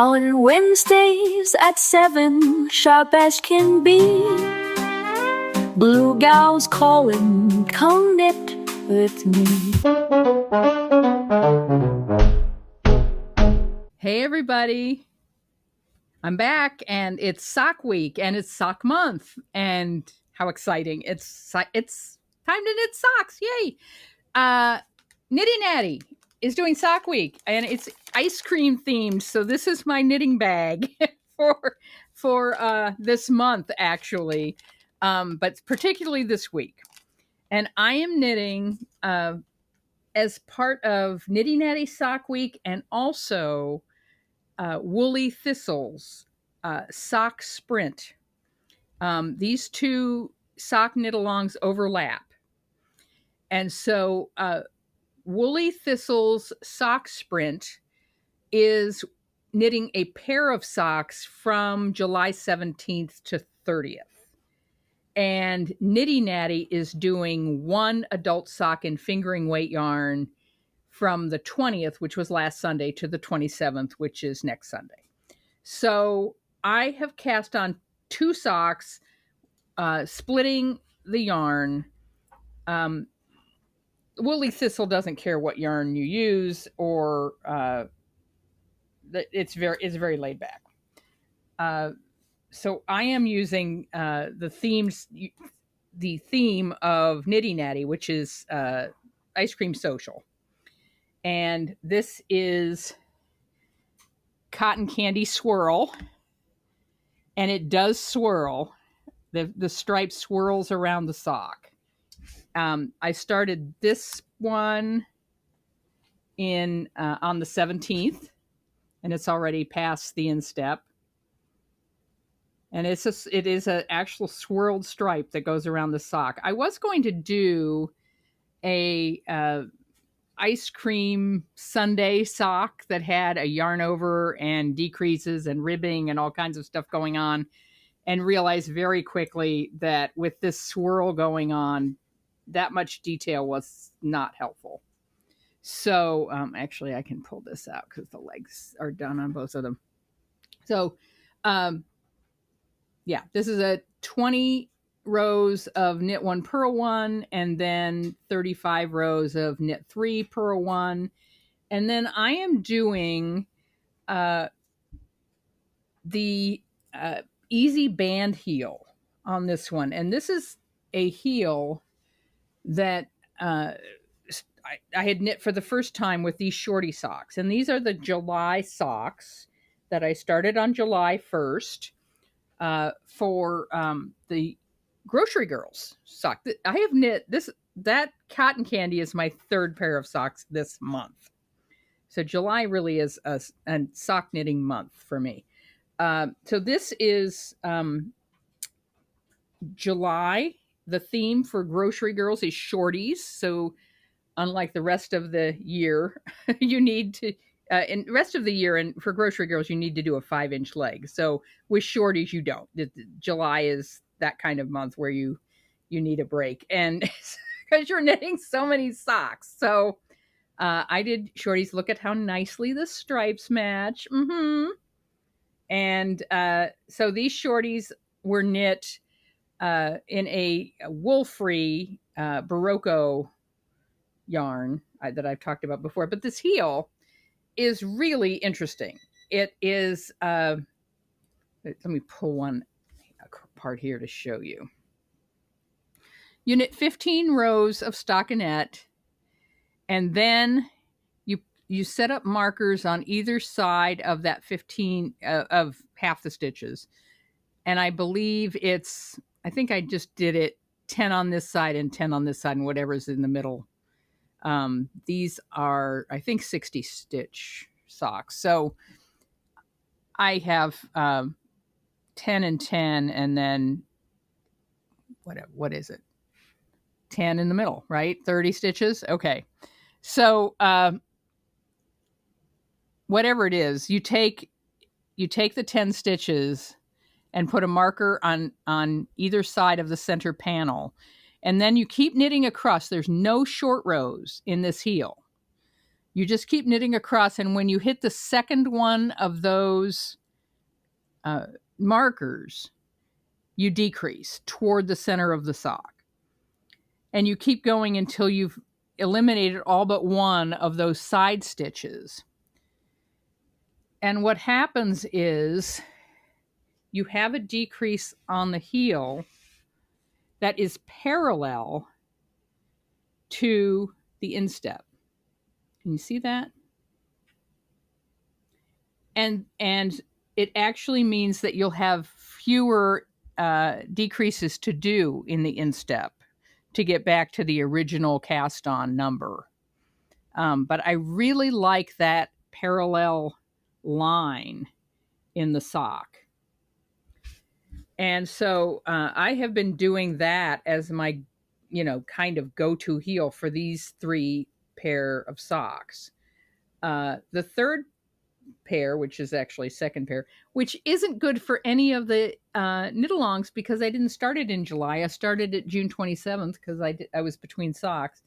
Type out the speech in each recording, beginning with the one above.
On Wednesdays at 7, sharp as can be, blue gals calling, come knit with me. Hey everybody, I'm back and it's sock week and it's sock month, and how exciting. It's time to knit socks. Yay. Knitty Natty is doing sock week and it's ice cream themed. So this is my knitting bag for this month actually. But particularly this week. And I am knitting as part of Knitty Natty Sock Week and also Woolly Thistles Sock Sprint. These two sock knit-alongs overlap. And so Woolly Thistles Sock Sprint is knitting a pair of socks from July 17th to 30th. And Knitty Natty is doing one adult sock and fingering weight yarn from the 20th, which was last Sunday, to the 27th, which is next Sunday. So I have cast on two socks, splitting the yarn. Woolly Thistle doesn't care what yarn you use, or it's very laid back. So I am using the theme of Knitty Natty, which is Ice Cream Social. And this is Cotton Candy Swirl. And it does swirl. The stripe swirls around the sock. I started this one on the 17th. And it's already past the instep. And it is an actual swirled stripe that goes around the sock. I was going to do a ice cream sundae sock that had a yarn over and decreases and ribbing and all kinds of stuff going on, and realized very quickly that with this swirl going on, that much detail was not helpful. So actually I can pull this out because the legs are done on both of them. So yeah, this is a 20 rows of knit 1, purl 1, and then 35 rows of knit 3, purl 1. And then I am doing the easy band heel on this one. And this is a heel that I had knit for the first time with these shorty socks. And these are the July socks that I started on July 1st. For the Grocery Girls sock. I have knit that Cotton Candy is my third pair of socks this month. So July really is a sock knitting month for me. So this is July. The theme for Grocery Girls is shorties. So unlike the rest of the year, you need to... in the rest of the year, and for Grocery Girls, you need to do a 5-inch leg. So with shorties, you don't. July is that kind of month where you need a break, and because you're knitting so many socks. So I did shorties. Look at how nicely the stripes match. And so these shorties were knit in a wool-free Berocco yarn that I've talked about before. But this heel is really interesting. It is, let me pull one apart here to show you. You knit 15 rows of stockinette, and then you set up markers on either side of that 15 of half the stitches. And I believe I think I just did it 10 on this side and 10 on this side, and whatever's in the middle. These are, I think, 60 stitch socks. So I have 10 and 10, and then what is it? 10 in the middle, right? 30 stitches. Okay. So whatever it is, you take the 10 stitches and put a marker on either side of the center panel. And then you keep knitting across. There's no short rows in this heel. You just keep knitting across, and when you hit the second one of those markers, you decrease toward the center of the sock. And you keep going until you've eliminated all but one of those side stitches. And what happens is you have a decrease on the heel that is parallel to the instep. Can you see that? And it actually means that you'll have fewer decreases to do in the instep to get back to the original cast on number. But I really like that parallel line in the sock. And so I have been doing that as my, kind of go-to heel for these 3 pair of socks. The third pair, which is actually second pair, which isn't good for any of the knit-alongs because I didn't start it in July. I started it June 27th because I was between socks.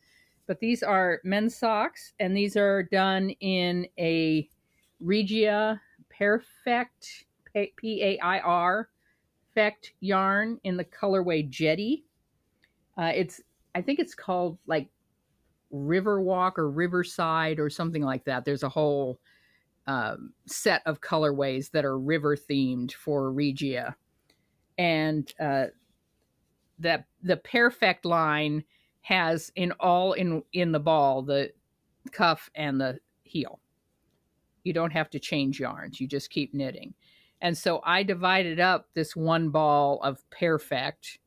But these are men's socks, and these are done in a Regia Perfect, P-A-I-R, Perfect yarn in the colorway Jetty. I think it's called like Riverwalk or Riverside or something like that. There's a whole set of colorways that are river themed for Regia, and that the Perfect line has in the ball the cuff and the heel. You don't have to change yarns, you just keep knitting. And so I divided up this one ball of Perfect,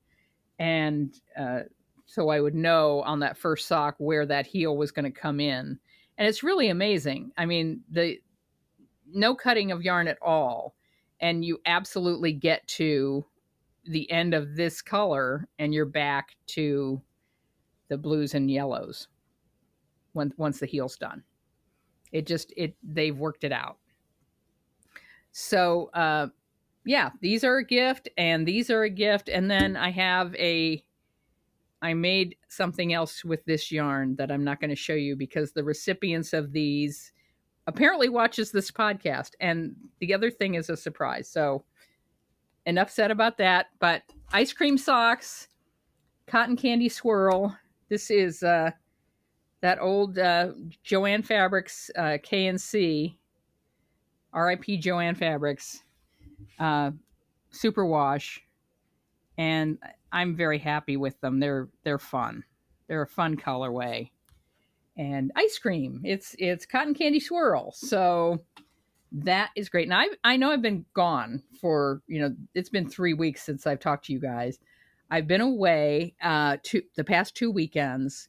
and so I would know on that first sock where that heel was going to come in. And it's really amazing. I mean, no cutting of yarn at all, and you absolutely get to the end of this color and you're back to the blues and yellows once the heel's done. They've worked it out. So these are a gift, and these are a gift. And then I made something else with this yarn that I'm not going to show you because the recipients of these apparently watches this podcast, and the other thing is a surprise. So enough said about that. But ice cream socks, cotton candy swirl. This is that old Joanne Fabrics KNC, RIP Joanne Fabrics superwash, and I'm very happy with them. They're fun. They're a fun colorway. And ice cream. It's cotton candy swirl. So that is great. Now I know I've been gone for, it's been 3 weeks since I've talked to you guys. I've been away the past 2 weekends.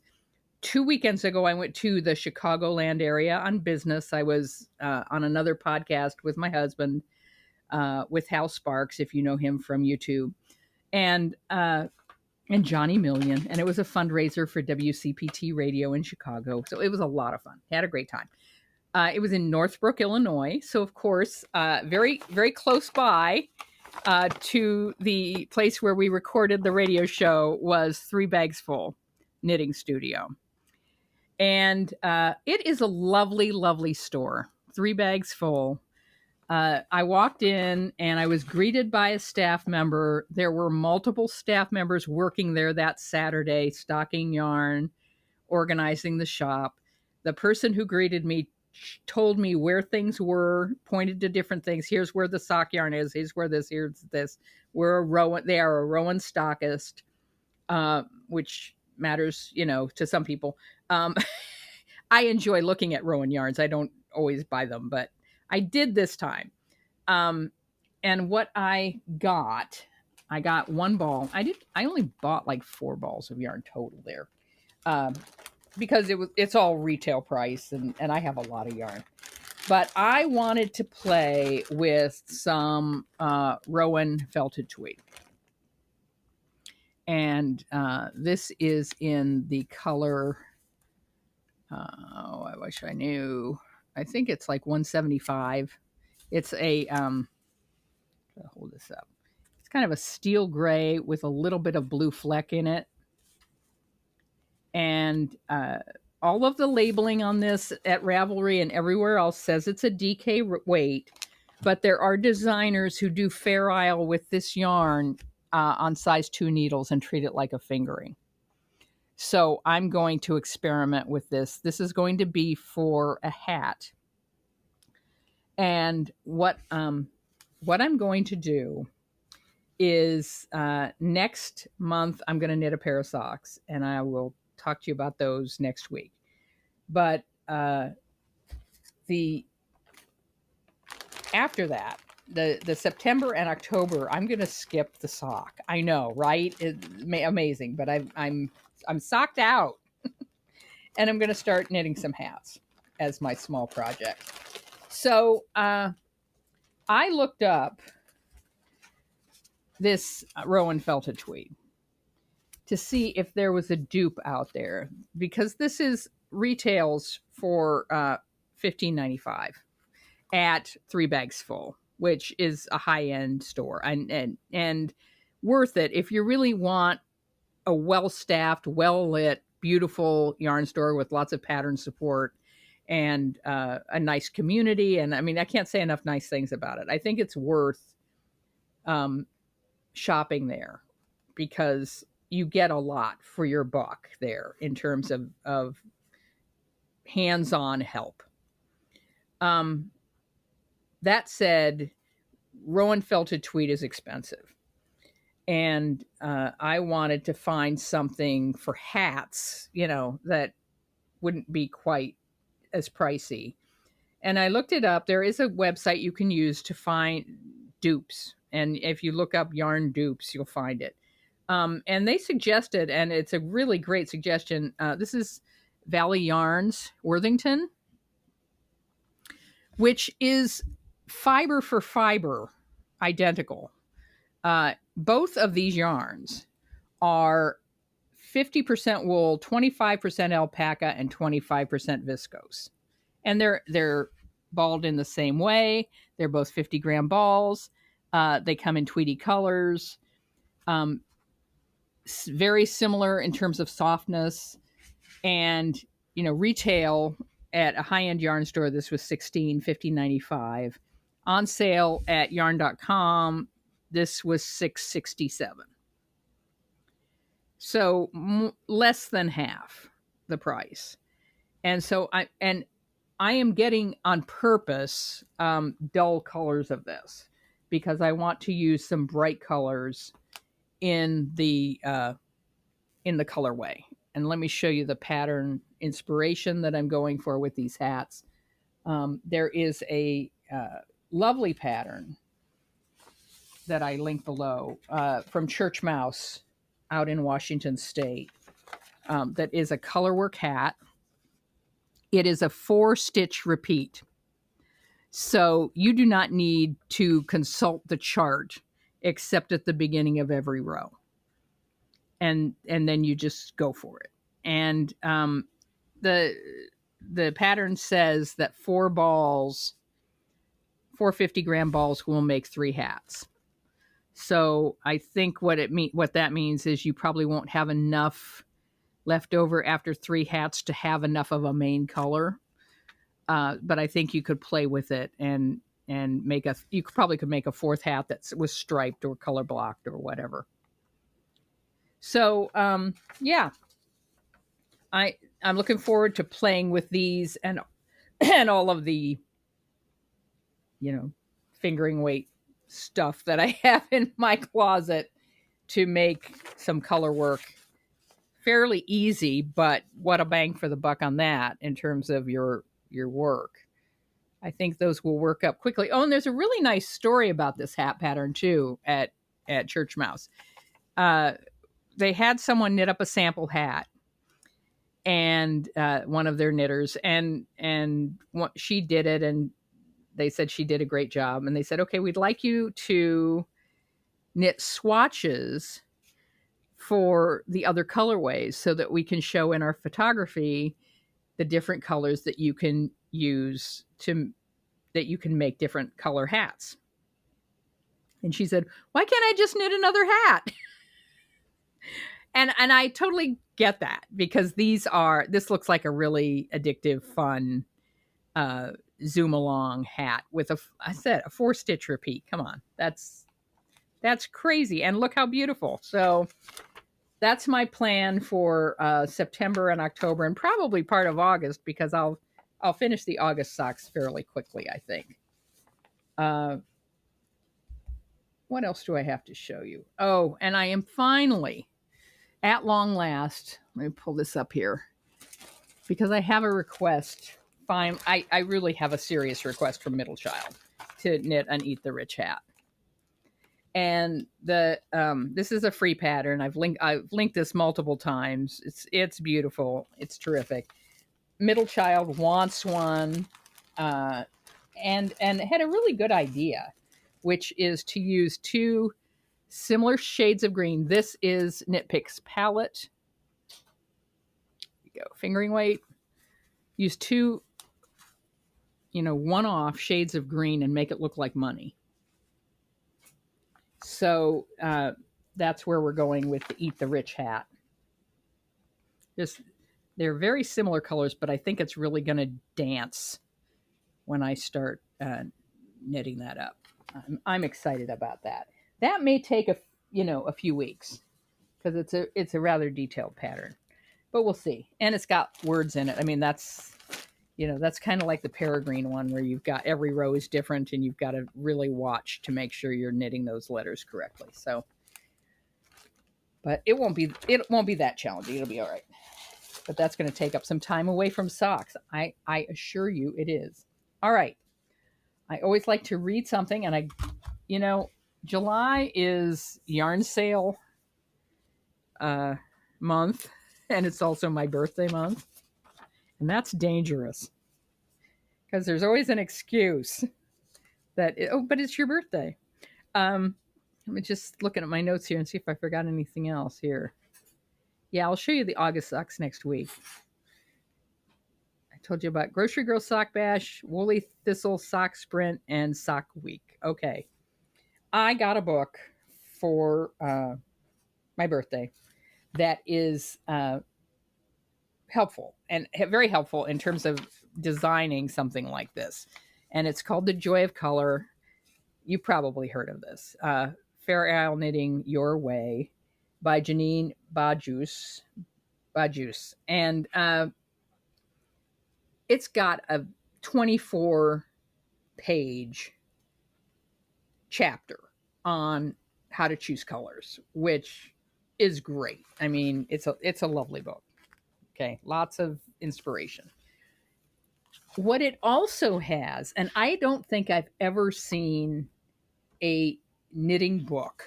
2 weekends ago, I went to the Chicagoland area on business. I was on another podcast with my husband, with Hal Sparks, if you know him from YouTube, and Johnny Million. And it was a fundraiser for WCPT Radio in Chicago. So it was a lot of fun. Had a great time. It was in Northbrook, Illinois. So, of course, very, very close by to the place where we recorded the radio show was Three Bags Full Knitting Studio. And it is a lovely, lovely store. 3 Bags Full. I walked in and I was greeted by a staff member. There were multiple staff members working there that Saturday, stocking yarn, organizing the shop. The person who greeted me told me where things were, pointed to different things. Here's where the sock yarn is. Here's where this. Here's this. They are a Rowan stockist, which matters, to some people. I enjoy looking at Rowan yarns. I don't always buy them, but I did this time. And what I got one ball. I only bought like 4 balls of yarn total there. Because it's all retail price and I have a lot of yarn. But I wanted to play with some Rowan felted tweed. And this is in the color, I wish I knew. I think it's like 175. It's a, hold this up. It's kind of a steel gray with a little bit of blue fleck in it. And all of the labeling on this at Ravelry and everywhere else says it's a DK weight, but there are designers who do Fair Isle with this yarn on size 2 needles and treat it like a fingering. So I'm going to experiment with this. This is going to be for a hat. And what I'm going to do is next month I'm going to knit a pair of socks, and I will talk to you about those next week. But after that, the September and October, I'm going to skip the sock. I know, right? It's amazing, but I'm socked out, and I'm going to start knitting some hats as my small project. So I looked up this Rowan felted tweed to see if there was a dupe out there, because this is retails for $15.95 at 3 bags full, which is a high-end store and worth it if you really want a well-staffed, well-lit, beautiful yarn store with lots of pattern support and a nice community. And I mean, I can't say enough nice things about it. I think it's worth shopping there because you get a lot for your buck there in terms of hands-on help. That said, Rowan felted tweed is expensive. And I wanted to find something for hats, that wouldn't be quite as pricey. And I looked it up. There is a website you can use to find dupes. And if you look up yarn dupes, you'll find it. And they suggested, and it's a really great suggestion, this is Valley Yarns, Worthington, which is fiber for fiber identical. Both of these yarns are 50% wool, 25% alpaca, and 25% viscose. And they're balled in the same way. They're both 50-gram balls. They come in tweedy colors. Very similar in terms of softness. And, retail at a high-end yarn store, this was $15.95. On sale at yarn.com, this was $6.67. So less than half the price. And so I am getting on purpose dull colors of this because I want to use some bright colors in the colorway. And let me show you the pattern inspiration that I'm going for with these hats. There is a lovely pattern that I link below from Church Mouse out in Washington State that is a colorwork hat. It is a 4-stitch repeat. So you do not need to consult the chart except at the beginning of every row. And then you just go for it. And the pattern says that 4 50-gram balls will make 3 hats. So I think what that means is you probably won't have enough left over after 3 hats to have enough of a main color. But I think you could play with it and you probably could make a 4th hat that was striped or color blocked or whatever. So yeah, I'm looking forward to playing with these and all of the fingering weight stuff that I have in my closet to make some color work fairly easy, but what a bang for the buck on that in terms of your work. I think those will work up quickly. Oh, and there's a really nice story about this hat pattern too at Church Mouse. They had someone knit up a sample hat, and one of their knitters, and she did it, and they said she did a great job. And they said, okay, we'd like you to knit swatches for the other colorways so that we can show in our photography the different colors that you can use that you can make different color hats. And she said, why can't I just knit another hat? And I totally get that, because this looks like a really addictive, fun zoom along hat with a 4-stitch repeat. Come on, that's crazy, and look how beautiful. So that's my plan for September and October, and probably part of August, because I'll finish the August socks fairly quickly, I think. What else do I have to show you? Oh, and I am finally, at long last, let me pull this up here, because I have a request. I really have a serious request from Middle Child to knit an Eat the Rich hat. And this is a free pattern. I've linked this multiple times. It's beautiful. It's terrific. Middle Child wants one, and had a really good idea, which is to use 2 similar shades of green. This is Knitpicks palette. There you go, fingering weight. Use 2, one-off shades of green and make it look like money. So that's where we're going with the Eat the Rich hat. They're very similar colors, but I think it's really going to dance when I start knitting that up. I'm excited about that. That may take a few weeks, because it's a rather detailed pattern, but we'll see. And it's got words in it. I mean, that's kind of like the Peregrine one, where you've got every row is different and you've got to really watch to make sure you're knitting those letters correctly. So, but it won't be that challenging. It'll be all right. But that's going to take up some time away from socks. I assure you it is. All right. I always like to read something, and July is yarn sale month, and it's also my birthday month. And that's dangerous, because there's always an excuse but it's your birthday. Let me just looking at my notes here and see if I forgot anything else here. Yeah, I'll show you the August socks next week. I told you about Grocery Girl Sock Bash, Woolly Thistle Sock Sprint, and Sock Week. Okay. I got a book for my birthday that is helpful, and very helpful in terms of designing something like this. And it's called The Joy of Color. You probably heard of this. Fair Isle Knitting Your Way by Janine Bajus. And it's got a 24-page chapter on how to choose colors, which is great. I mean, it's a lovely book. Okay, lots of inspiration. What it also has, and I don't think I've ever seen a knitting book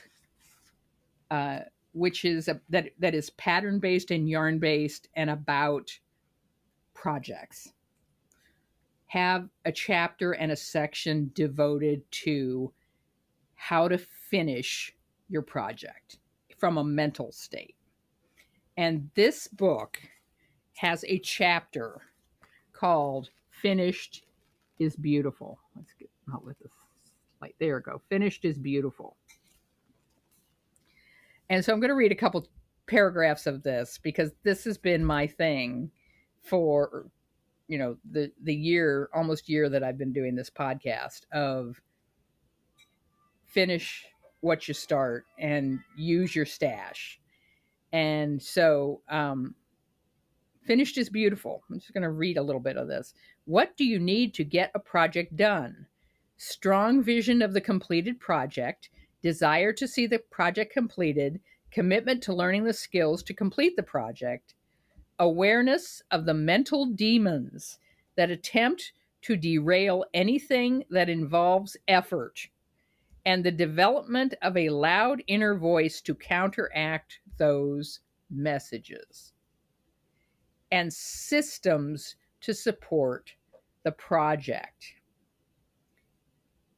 which is that is pattern based and yarn based and about projects, have a chapter and a section devoted to how to finish your project from a mental state. And this book has a chapter called Finished is Beautiful. Let's get out with this light. There we go. Finished is Beautiful. And so I'm going to read a couple paragraphs of this, because this has been my thing for, the year, almost year that I've been doing this podcast, of finish what you start and use your stash. And so, Finished is Beautiful. I'm just going to read a little bit of this. What do you need to get a project done? Strong vision of the completed project, desire to see the project completed, commitment to learning the skills to complete the project, awareness of the mental demons that attempt to derail anything that involves effort, and the development of a loud inner voice to counteract those messages, and systems to support the project.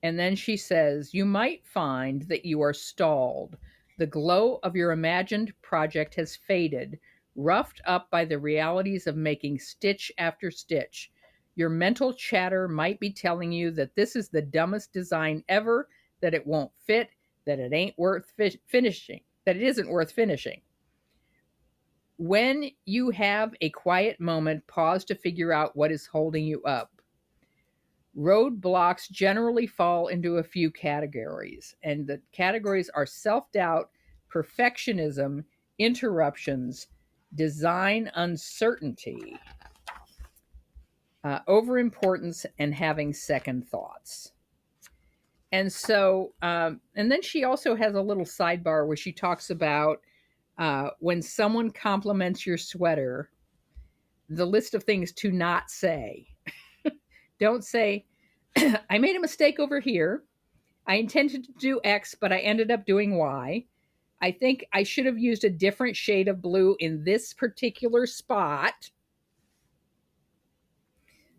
And then she says, you might find that you are stalled. The glow of your imagined project has faded, roughed up by the realities of making stitch after stitch. Your mental chatter might be telling you that this is the dumbest design ever, that it won't fit, that it ain't worth finishing, that it isn't worth finishing. when you have a quiet moment, pause to figure out what is holding you up. Roadblocks generally fall into a few categories, and the categories are self-doubt, perfectionism, interruptions, design uncertainty, overimportance, and having second thoughts. And so, and then she also has a little sidebar where she talks about when someone compliments your sweater, the list of things to not say. Don't say, I made a mistake over here. I intended to do X, but I ended up doing Y. I think I should have used a different shade of blue in this particular spot.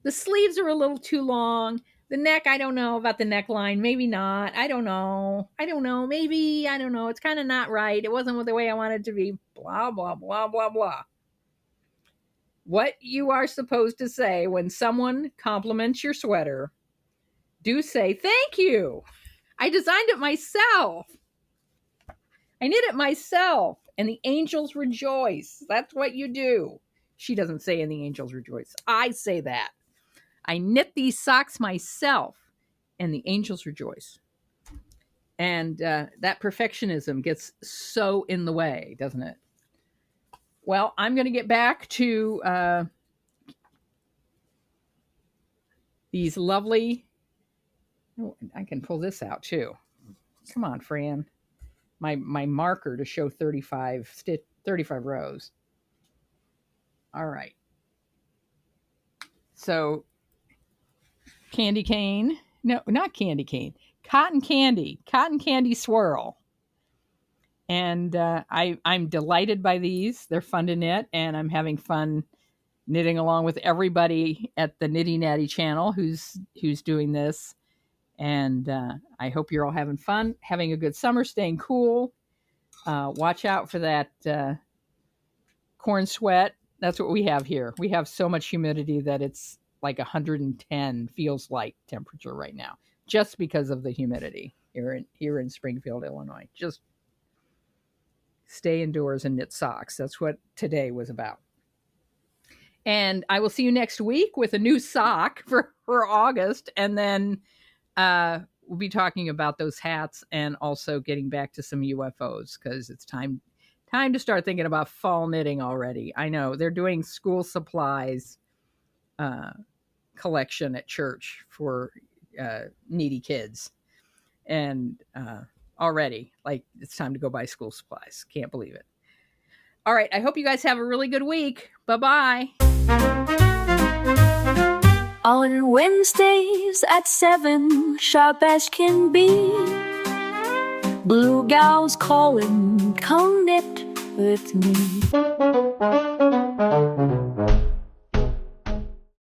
The sleeves are a little too long. The neck, I don't know about the neckline. Maybe not. I don't know. Maybe. I don't know. It's kind of not right. It wasn't the way I wanted it to be. Blah, blah, blah, blah, blah. What you are supposed to say when someone compliments your sweater, do say, thank you. I designed it myself. I knit it myself. And the angels rejoice. That's what you do. She doesn't say, and the angels rejoice. I say that. I knit these socks myself, and the angels rejoice. And that perfectionism gets so in the way, doesn't it? Well, I'm going to get back to these lovely... Oh, I can pull this out, too. Come on, Fran. My marker to show 35 rows. All right. So, candy cane. No, not candy cane. Cotton candy swirl. And I'm delighted by these. They're fun to knit, and I'm having fun knitting along with everybody at the Knitty Natty channel who's doing this. And I hope you're all having fun, having a good summer, staying cool. Watch out for that corn sweat. That's what we have here. We have so much humidity that it's like 110 feels like temperature right now, just because of the humidity here in Springfield, Illinois. Just stay indoors and knit socks. That's what today was about. And I will see you next week with a new sock for August, and then we'll be talking about those hats and also getting back to some UFOs because it's time to start thinking about fall knitting already. I know they're doing school supplies collection at church for needy kids, and already like it's time to go buy school supplies. Can't believe it. All right, I hope you guys have a really good week. Bye-bye. On Wednesdays at 7, sharp as can be, blue gals calling, come knit with me.